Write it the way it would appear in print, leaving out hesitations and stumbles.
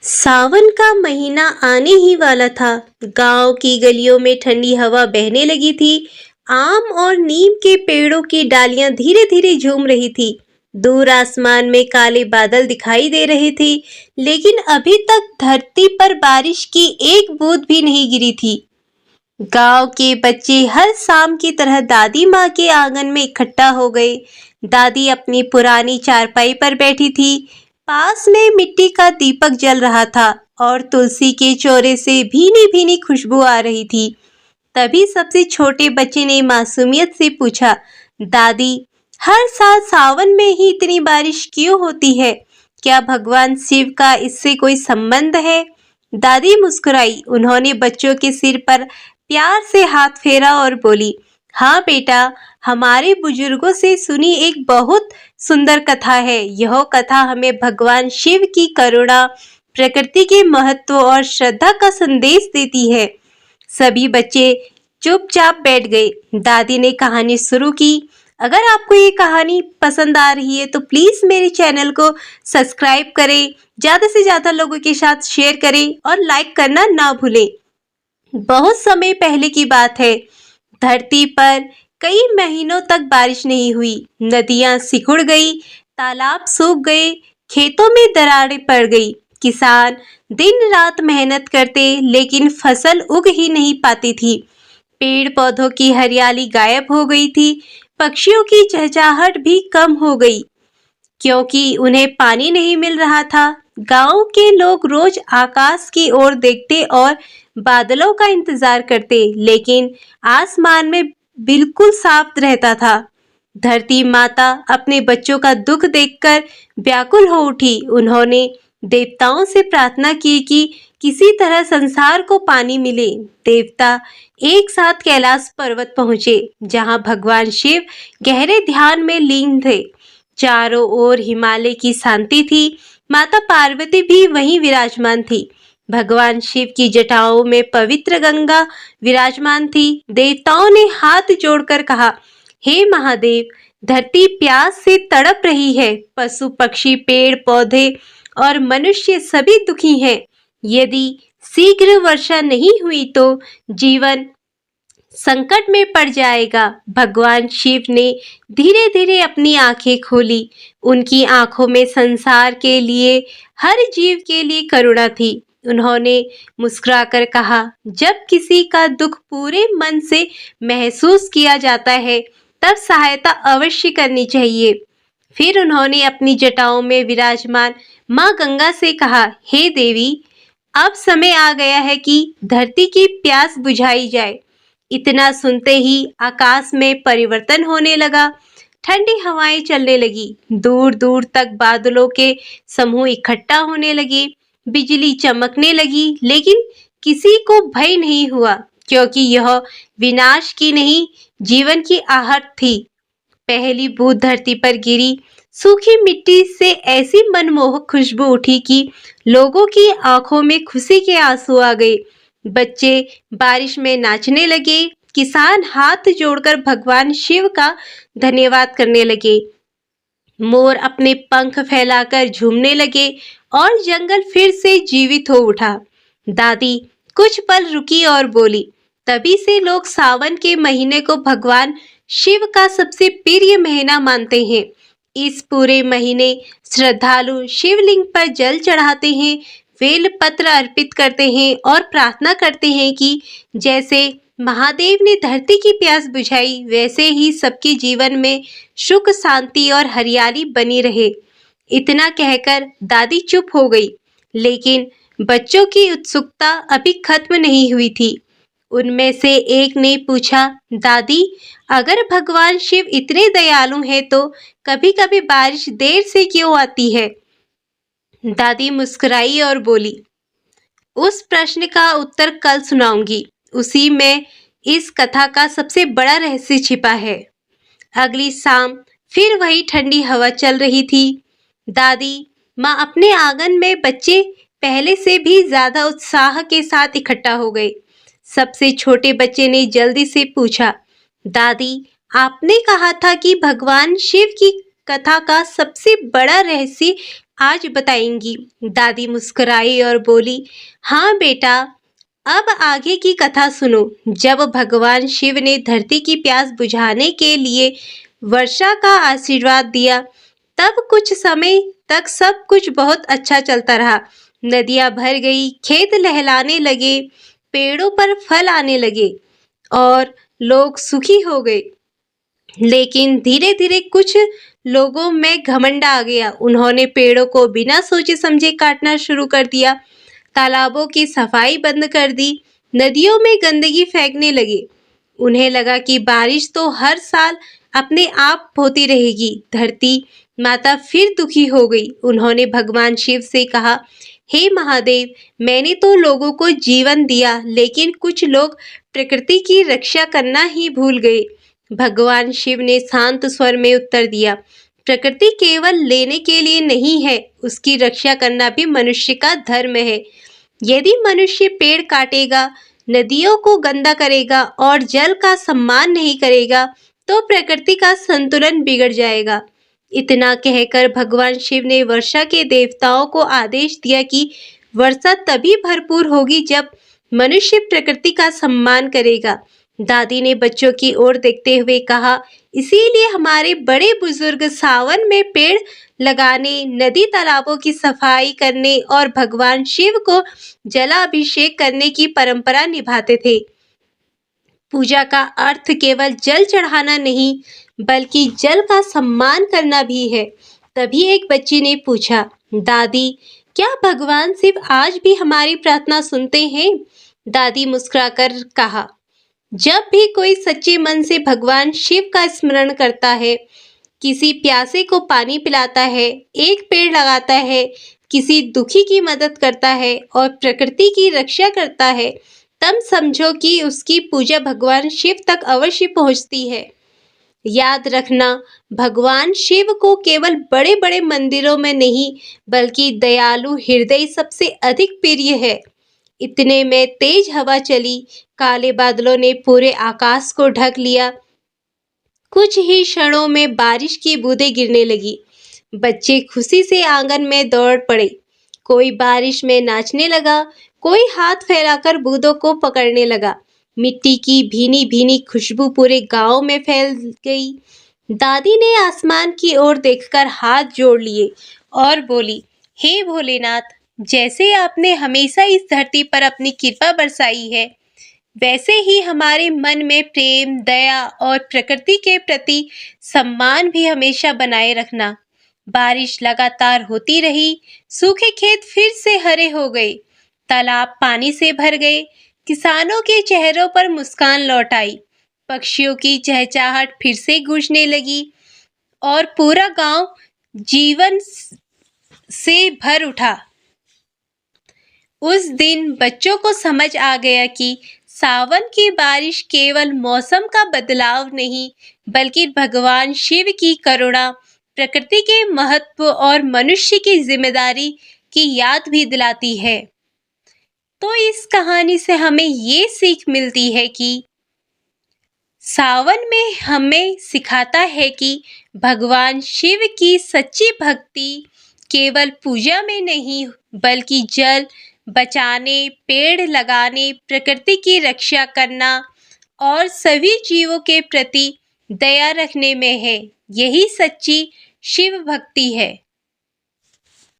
सावन का महीना आने ही वाला था। गांव की गलियों में ठंडी हवा बहने लगी थी। आम और नीम के पेड़ों की डालियां धीरे धीरे झूम रही थी। दूर आसमान में काले बादल दिखाई दे रहे थे, लेकिन अभी तक धरती पर बारिश की एक बूंद भी नहीं गिरी थी। गांव के बच्चे हर शाम की तरह दादी माँ के आंगन में इकट्ठा हो गए। दादी अपनी पुरानी चारपाई पर बैठी थी। पास में मिट्टी का दीपक जल रहा था और तुलसी के चौरे से भीनी भीनी खुशबू आ रही थी। तभी सबसे छोटे बच्चे ने मासूमियत से पूछा, दादी, हर साल सावन में ही इतनी बारिश क्यों होती है? क्या भगवान शिव का इससे कोई संबंध है? दादी मुस्कुराई। उन्होंने बच्चों के सिर पर प्यार से हाथ फेरा और बोली, हाँ बेटा, हमारे बुजुर्गों से सुनी एक बहुत सुंदर कथा है। यह कथा हमें भगवान शिव की करुणा, प्रकृति के महत्व और श्रद्धा का संदेश देती है। सभी बच्चे चुपचाप बैठ गए। दादी ने कहानी शुरू की। अगर आपको ये कहानी पसंद आ रही है तो प्लीज मेरे चैनल को सब्सक्राइब करें, ज्यादा से ज्यादा लोगों के साथ शेयर करें और लाइक करना ना भूलें। बहुत समय पहले की बात है। धरती पर कई महीनों तक बारिश नहीं हुई। नदियां सिकुड़ गई, तालाब सूख गए, खेतों में दरारें पड़ गई। किसान दिन रात मेहनत करते, लेकिन फसल उग ही नहीं पाती थी। पेड़ पौधों की हरियाली गायब हो गई थी। पक्षियों की चहचहाहट भी कम हो गई, क्योंकि उन्हें पानी नहीं मिल रहा था। गांव के लोग रोज आकाश की ओर देखते और बादलों का इंतजार करते, लेकिन आसमान में बिल्कुल साफ रहता था। धरती माता अपने बच्चों का दुख देखकर व्याकुल हो उठी। उन्होंने देवताओं से प्रार्थना की कि किसी तरह संसार को पानी मिले। देवता एक साथ कैलाश पर्वत पहुंचे, जहां भगवान शिव गहरे ध्यान में लीन थे। चारों ओर हिमालय की शांति थी। माता पार्वती भी वहीं विराजमान थी। भगवान शिव की जटाओं में पवित्र गंगा विराजमान थी। देवताओं ने हाथ जोड़कर कहा, हे महादेव, धरती प्यास से तड़प रही है। पशु पक्षी, पेड़ पौधे और मनुष्य सभी दुखी हैं। यदि शीघ्र वर्षा नहीं हुई तो जीवन संकट में पड़ जाएगा। भगवान शिव ने धीरे धीरे अपनी आंखें खोली। उनकी आंखों में संसार के लिए, हर जीव के लिए करुणा थी। उन्होंने मुस्कुराकर कहा, जब किसी का दुख पूरे मन से महसूस किया जाता है, तब सहायता अवश्य करनी चाहिए। फिर उन्होंने अपनी जटाओं में विराजमान माँ गंगा से कहा, हे देवी, अब समय आ गया है कि धरती की प्यास बुझाई जाए। इतना सुनते ही आकाश में परिवर्तन होने लगा। ठंडी हवाएं चलने लगी। दूर दूर तक बादलों के समूह इकट्ठा होने लगे। बिजली चमकने लगी, लेकिन किसी को भय नहीं हुआ, क्योंकि यह विनाश की नहीं, जीवन की आहट थी। पहली बूंद धरती पर गिरी। सूखी मिट्टी से ऐसी मनमोहक खुशबू उठी कि लोगों की आंखों में खुशी के आंसू आ गए। बच्चे बारिश में नाचने लगे। किसान हाथ जोड़कर भगवान शिव का धन्यवाद करने लगे। मोर अपने पंख फैलाकर झूमने लगे और जंगल फिर से जीवित हो उठा। दादी कुछ पल रुकी और बोली, तभी से लोग सावन के महीने को भगवान शिव का सबसे प्रिय महीना मानते हैं। इस पूरे महीने श्रद्धालु शिवलिंग पर जल चढ़ाते हैं, बेल पत्र अर्पित करते हैं और प्रार्थना करते हैं कि जैसे महादेव ने धरती की प्यास बुझाई, वैसे ही सबके जीवन में सुख, शांति और हरियाली बनी रहे। इतना कहकर दादी चुप हो गई, लेकिन बच्चों की उत्सुकता अभी खत्म नहीं हुई थी। उनमें से एक ने पूछा, दादी, अगर भगवान शिव इतने दयालु हैं तो कभी-कभी बारिश देर से क्यों आती है? दादी मुस्कुराई और बोली, उस प्रश्न का उत्तर कल सुनाऊंगी। उसी में इस कथा का सबसे बड़ा रहस्य छिपा है। अगली शाम फिर वही ठंडी हवा चल रही थी। दादी माँ अपने आंगन में बच्चे पहले से भी ज्यादा उत्साह के साथ इकट्ठा हो गए। सबसे छोटे बच्चे ने जल्दी से पूछा, दादी, आपने कहा था कि भगवान शिव की कथा का सबसे बड़ा रहस्य आज बताएंगी। दादी मुस्कुराई और बोली, हाँ बेटा, अब आगे की कथा सुनो। जब भगवान शिव ने धरती की प्यास बुझाने के लिए वर्षा का आशीर्वाद दिया, तब कुछ समय तक सब कुछ बहुत अच्छा चलता रहा। नदियां भर गई, खेत लहलाने लगे, पेड़ों पर फल आने लगे और लोग सुखी हो गए। लेकिन धीरे धीरे कुछ लोगों में घमंड आ गया। उन्होंने पेड़ों को बिना सोचे समझे काटना शुरू कर दिया, तालाबों की सफाई बंद कर दी, नदियों में गंदगी फेंकने लगे। उन्हें लगा कि बारिश तो हर साल अपने आप होती रहेगी। धरती माता फिर दुखी हो गई। उन्होंने भगवान शिव से कहा, हे महादेव, मैंने तो लोगों को जीवन दिया, लेकिन कुछ लोग प्रकृति की रक्षा करना ही भूल गए। भगवान शिव ने शांत स्वर में उत्तर दिया, प्रकृति केवल लेने के लिए नहीं है, उसकी रक्षा करना भी मनुष्य का धर्म है। यदि मनुष्य पेड़ काटेगा, नदियों को गंदा करेगा और जल का सम्मान नहीं करेगा, तो प्रकृति का संतुलन बिगड़ जाएगा। इतना कहकर भगवान शिव ने वर्षा के देवताओं को आदेश दिया कि वर्षा तभी भरपूर होगी जब मनुष्य प्रकृति का सम्मान करेगा। दादी ने बच्चों की ओर देखते हुए कहा, इसीलिए हमारे बड़े बुजुर्ग सावन में पेड़ लगाने, नदी तालाबों की सफाई करने और भगवान शिव को जलाभिषेक करने की परंपरा निभाते थे। पूजा का अर्थ केवल जल चढ़ाना नहीं, बल्कि जल का सम्मान करना भी है। तभी एक बच्ची ने पूछा, दादी, क्या भगवान शिव आज भी हमारी प्रार्थना सुनते हैं? दादी मुस्कुराकर कहा, जब भी कोई सच्चे मन से भगवान शिव का स्मरण करता है, किसी प्यासे को पानी पिलाता है, एक पेड़ लगाता है, किसी दुखी की मदद करता है और प्रकृति की रक्षा करता है, तब समझो कि उसकी पूजा भगवान शिव तक अवश्य पहुंचती है। याद रखना, भगवान शिव को केवल बड़े बड़े मंदिरों में नहीं, बल्कि दयालु हृदय सबसे अधिक प्रिय है। इतने में तेज हवा चली, काले बादलों ने पूरे आकाश को ढक लिया। कुछ ही क्षणों में बारिश की बूंदें गिरने लगी। बच्चे खुशी से आंगन में दौड़ पड़े। कोई बारिश में नाचने लगा, कोई हाथ फैलाकर बूंदों को पकड़ने लगा। मिट्टी की भीनी भीनी खुशबू पूरे गांव में फैल गई। दादी ने आसमान की ओर देखकर हाथ जोड़ लिए और बोली, हे भोलेनाथ, जैसे आपने हमेशा इस धरती पर अपनी कृपा बरसाई है, वैसे ही हमारे मन में प्रेम, दया और प्रकृति के प्रति सम्मान भी हमेशा बनाए रखना। बारिश लगातार होती रही, सूखे खेत फिर से हरे हो गए, तालाब पानी से भर गए, किसानों के चेहरों पर मुस्कान लौट आई, पक्षियों की चहचहाट फिर से गूंजने लगी और पूरा गांव जीवन से भर उठा। उस दिन बच्चों को समझ आ गया कि सावन की बारिश केवल मौसम का बदलाव नहीं, बल्कि भगवान शिव की करुणा, प्रकृति के महत्व और मनुष्य की जिम्मेदारी की याद भी दिलाती है। तो इस कहानी से हमें ये सीख मिलती है कि सावन में हमें सिखाता है कि भगवान शिव की सच्ची भक्ति केवल पूजा में नहीं, बल्कि जल बचाने, पेड़ लगाने, प्रकृति की रक्षा करना और सभी जीवों के प्रति दया रखने में है। यही सच्ची शिव भक्ति है।